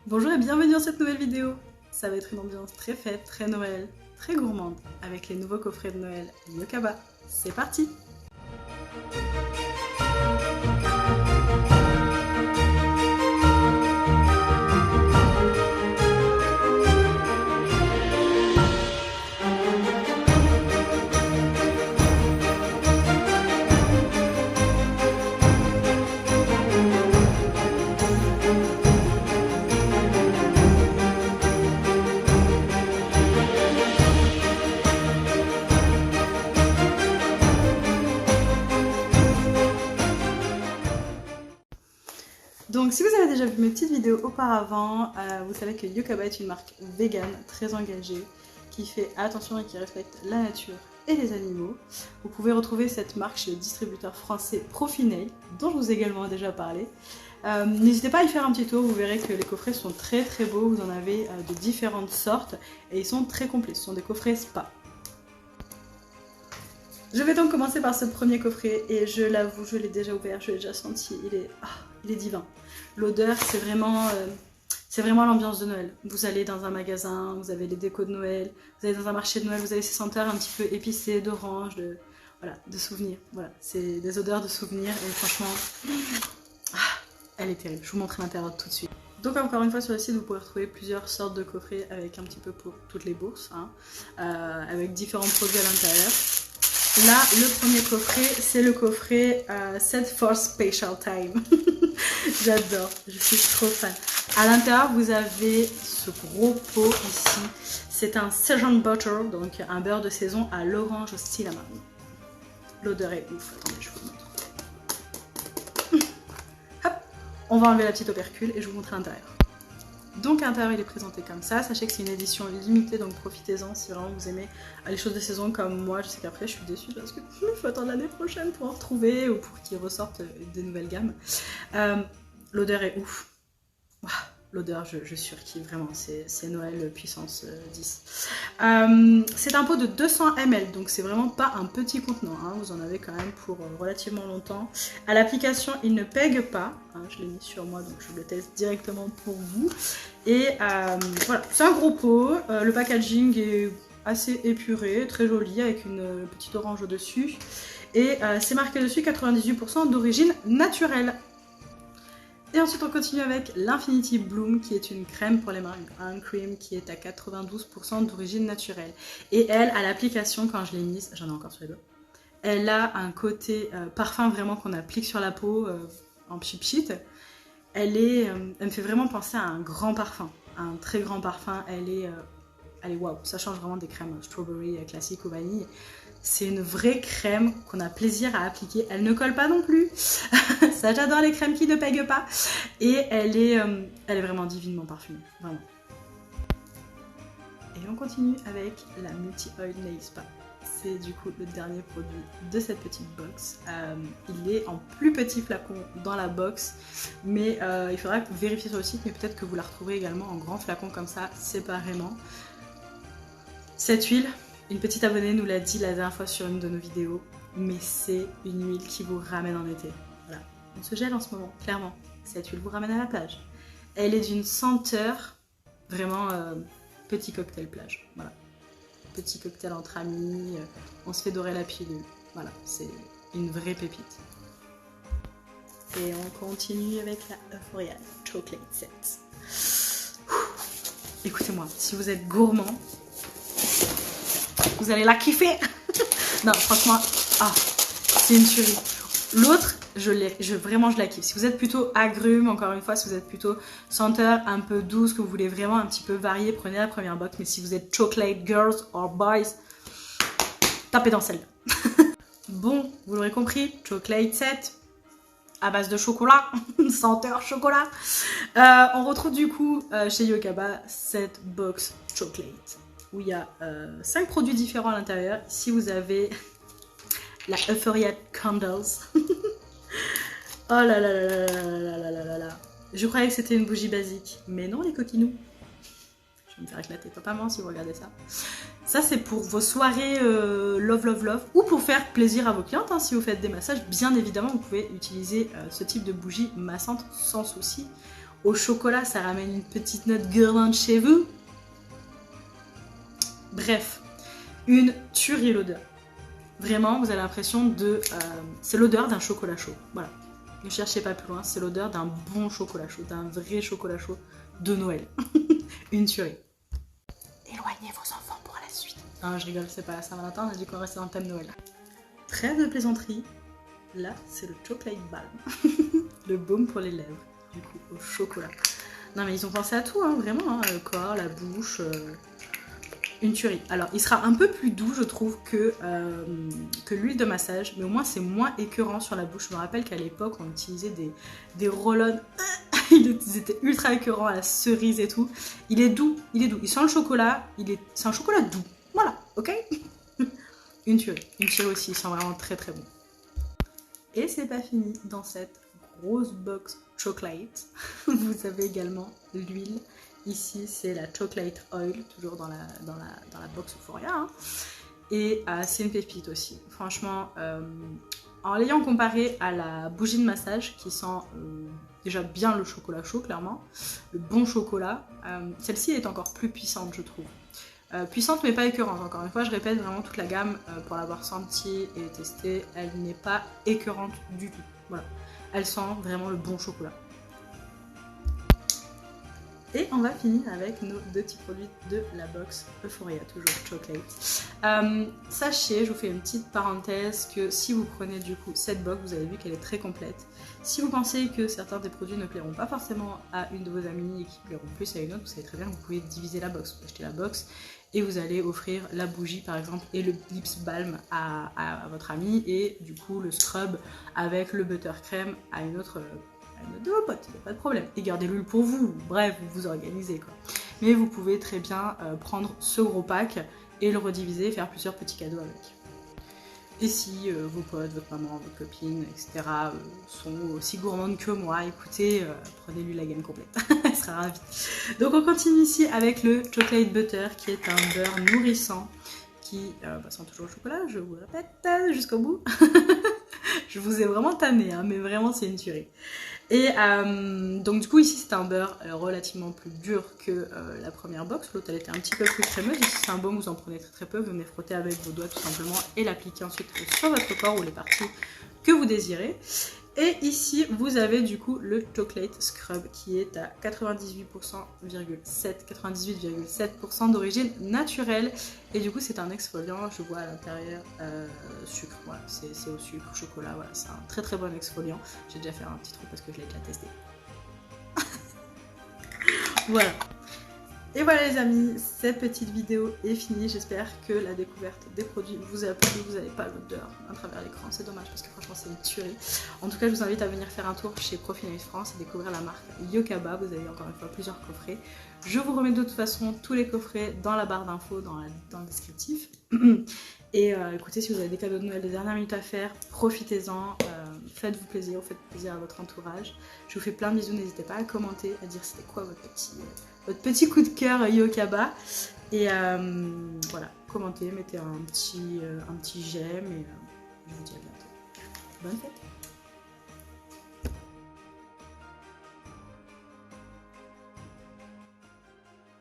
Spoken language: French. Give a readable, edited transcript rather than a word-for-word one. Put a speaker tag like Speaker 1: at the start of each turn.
Speaker 1: Bonjour et bienvenue dans cette nouvelle vidéo. Ça va être une ambiance très fête, très Noël, très gourmande avec les nouveaux coffrets de Noël Yokaba. C'est parti! Donc si vous avez déjà vu mes petites vidéos auparavant, vous savez que Yokaba est une marque vegan très engagée qui fait attention et qui respecte la nature et les animaux. Vous pouvez retrouver cette marque chez le distributeur français Profinail, dont je vous ai également déjà parlé. N'hésitez pas à y faire un petit tour, vous verrez que les coffrets sont très très beaux, vous en avez de différentes sortes et ils sont très complets, ce sont des coffrets spa. Je vais donc commencer par ce premier coffret et je l'avoue, je l'ai déjà ouvert, je l'ai déjà senti, il est divin. L'odeur, c'est vraiment l'ambiance de Noël. Vous allez dans un magasin, vous avez les décos de Noël, vous allez dans un marché de Noël, vous avez ces senteurs un petit peu épicées, d'orange, de souvenirs. Voilà, c'est des odeurs de souvenirs et franchement, elle est terrible. Je vous montre l'intérieur tout de suite. Donc encore une fois sur le site vous pourrez retrouver plusieurs sortes de coffrets avec un petit peu pour toutes les bourses, avec différents produits à l'intérieur. Là, le premier coffret, c'est le coffret Set for Special Time. J'adore, je suis trop fan. À l'intérieur, vous avez ce gros pot ici. C'est un Seasoned Butter, donc un beurre de saison à l'orange au cinnamon. L'odeur est ouf. Attendez, je vous montre. Hop, on va enlever la petite opercule et je vous montre l'intérieur. Donc à l'intérieur il est présenté comme ça, sachez que c'est une édition limitée donc profitez-en si vraiment vous aimez les choses de saison comme moi. Je sais qu'après je suis déçue parce que il faut attendre l'année prochaine pour en retrouver ou pour qu'ils ressortent des nouvelles gammes. L'odeur est ouf, l'odeur je surkiffe vraiment, c'est Noël puissance 10. C'est un pot de 200 ml donc c'est vraiment pas un petit contenant, vous en avez quand même pour relativement longtemps. À l'application il ne pègue pas, je l'ai mis sur moi donc je le teste directement pour vous. Et voilà, c'est un gros pot, le packaging est assez épuré, très joli avec une petite orange au dessus. Et c'est marqué dessus 98% d'origine naturelle. Et ensuite on continue avec l'Infinity Bloom qui est une crème pour les mains, une hand cream qui est à 92% d'origine naturelle. Et elle, à l'application, quand je l'ai mise, j'en ai encore sur les doigts, elle a un côté parfum vraiment qu'on applique sur la peau en pchit. Elle me fait vraiment penser à un grand parfum, un très grand parfum. Elle est waouh, ça change vraiment des crèmes strawberry classiques ou vanille. C'est une vraie crème qu'on a plaisir à appliquer. Elle ne colle pas non plus. Ça, j'adore les crèmes qui ne pèguent pas. Et elle est vraiment divinement parfumée. Vraiment. Et on continue avec la Multi-Oil Nail Spa. C'est du coup le dernier produit de cette petite box. Il est en plus petit flacon dans la box. Mais il faudra que vous vérifiez sur le site. Mais peut-être que vous la retrouverez également en grand flacon comme ça, séparément. Cette huile, une petite abonnée nous l'a dit la dernière fois sur une de nos vidéos, mais c'est une huile qui vous ramène en été. Voilà. On se gèle en ce moment, clairement. Cette huile vous ramène à la plage. Elle est d'une senteur vraiment petit cocktail plage. Voilà. Petit cocktail entre amis, on se fait dorer la pilule. Voilà, c'est une vraie pépite. Et on continue avec la Euphoria Chocolate Set. Écoutez-moi, si vous êtes gourmand, vous allez la kiffer. Non, franchement, c'est une tuerie. L'autre, vraiment je la kiffe. Si vous êtes plutôt agrumes, encore une fois, si vous êtes plutôt senteur un peu douce, que vous voulez vraiment un petit peu varier, prenez la première box. Mais si vous êtes chocolate girls or boys, tapez dans celle-là. Bon, vous l'aurez compris, chocolate set à base de chocolat, senteur chocolat. On retrouve du coup chez Yokaba cette box chocolate où il y a 5 produits différents à l'intérieur. Ici vous avez la Euphoria Candles. Oh là là là là là là là là. Je croyais que c'était une bougie basique, mais non les coquinous. Je vais me faire éclater, pas maman si vous regardez ça. Ça c'est pour vos soirées love love love ou pour faire plaisir à vos clientes. Si vous faites des massages, bien évidemment vous pouvez utiliser ce type de bougie massante sans souci. au chocolat, ça ramène une petite note gourmande chez vous. Bref, une tuerie l'odeur. Vraiment, vous avez l'impression de... c'est l'odeur d'un chocolat chaud. Voilà. Ne cherchez pas plus loin, c'est l'odeur d'un bon chocolat chaud, d'un vrai chocolat chaud de Noël. Une tuerie. Éloignez vos enfants pour la suite. Non, je rigole, c'est pas Saint-Valentin, on a dit qu'on restait dans le thème Noël. Trêve de plaisanterie. Là, c'est le chocolate balm. Le baume pour les lèvres, du coup, au chocolat. Non, mais ils ont pensé à tout, hein, vraiment. Hein, le corps, la bouche... Une tuerie. Alors, il sera un peu plus doux, je trouve, que l'huile de massage, mais au moins, c'est moins écœurant sur la bouche. Je me rappelle qu'à l'époque, on utilisait des roll-on. Ils étaient ultra écœurants à la cerise et tout. Il est doux, il est doux. Il sent le chocolat, c'est un chocolat doux. Voilà, ok. Une tuerie aussi, il sent vraiment très très bon. Et c'est pas fini, dans cette grosse box chocolate, vous avez également l'huile. Ici, c'est la chocolate oil, toujours dans la box Euphoria. Hein. Et c'est une pépite aussi. Franchement, en l'ayant comparé à la bougie de massage, qui sent déjà bien le chocolat chaud, clairement, le bon chocolat, celle-ci est encore plus puissante, je trouve. Puissante, mais pas écœurante. Encore une fois, je répète, vraiment toute la gamme, pour l'avoir sentie et testée, elle n'est pas écœurante du tout. Voilà. Elle sent vraiment le bon chocolat. Et on va finir avec nos deux petits produits de la box Euphoria, toujours chocolate. Sachez, je vous fais une petite parenthèse, que si vous prenez du coup cette box, vous avez vu qu'elle est très complète. Si vous pensez que certains des produits ne plairont pas forcément à une de vos amies et qui plairont plus à une autre, vous savez très bien que vous pouvez diviser la box. Vous pouvez acheter la box et vous allez offrir la bougie par exemple et le lips balm à votre amie et du coup le scrub avec le buttercrème à une autre de vos potes, il n'y a pas de problème. Et gardez l'huile pour vous, bref, vous vous organisez quoi. Mais vous pouvez très bien prendre ce gros pack et le rediviser et faire plusieurs petits cadeaux avec. Et si vos potes, votre maman, votre copine, etc. Sont aussi gourmandes que moi, écoutez, prenez-lui la gamme complète, elle sera ravie. Donc on continue ici avec le chocolate butter qui est un beurre nourrissant qui sent toujours le chocolat, je vous le répète jusqu'au bout. Je vous ai vraiment tanné, hein, mais vraiment c'est une tuerie. Et donc du coup ici c'est un beurre relativement plus dur que la première box, l'autre elle était un petit peu plus crémeuse. Ici c'est un baume, vous en prenez très très peu, vous venez frotter avec vos doigts tout simplement et l'appliquer ensuite sur votre corps ou les parties que vous désirez. Et ici vous avez du coup le chocolate scrub qui est à 98,7% d'origine naturelle. Et du coup c'est un exfoliant, je vois à l'intérieur sucre, voilà, c'est au sucre, chocolat, voilà, c'est un très très bon exfoliant. J'ai déjà fait un petit trou parce que je l'ai déjà testé. Voilà. Et voilà les amis, cette petite vidéo est finie. J'espère que la découverte des produits vous a plu. Vous n'avez pas l'odeur à travers l'écran, c'est dommage parce que franchement c'est une tuerie. En tout cas je vous invite à venir faire un tour chez Profilage France et découvrir la marque Yokaba. Vous avez encore une fois plusieurs coffrets. Je vous remets de toute façon tous les coffrets dans la barre d'infos, dans le descriptif. Et écoutez, si vous avez des cadeaux de Noël de dernière minute à faire, profitez-en, faites-vous plaisir, faites plaisir à votre entourage. Je vous fais plein de bisous, n'hésitez pas à commenter, à dire c'était quoi votre petit coup de cœur Yokaba. Et voilà, commentez, mettez un petit j'aime et je vous dis à bientôt. Bonne fête!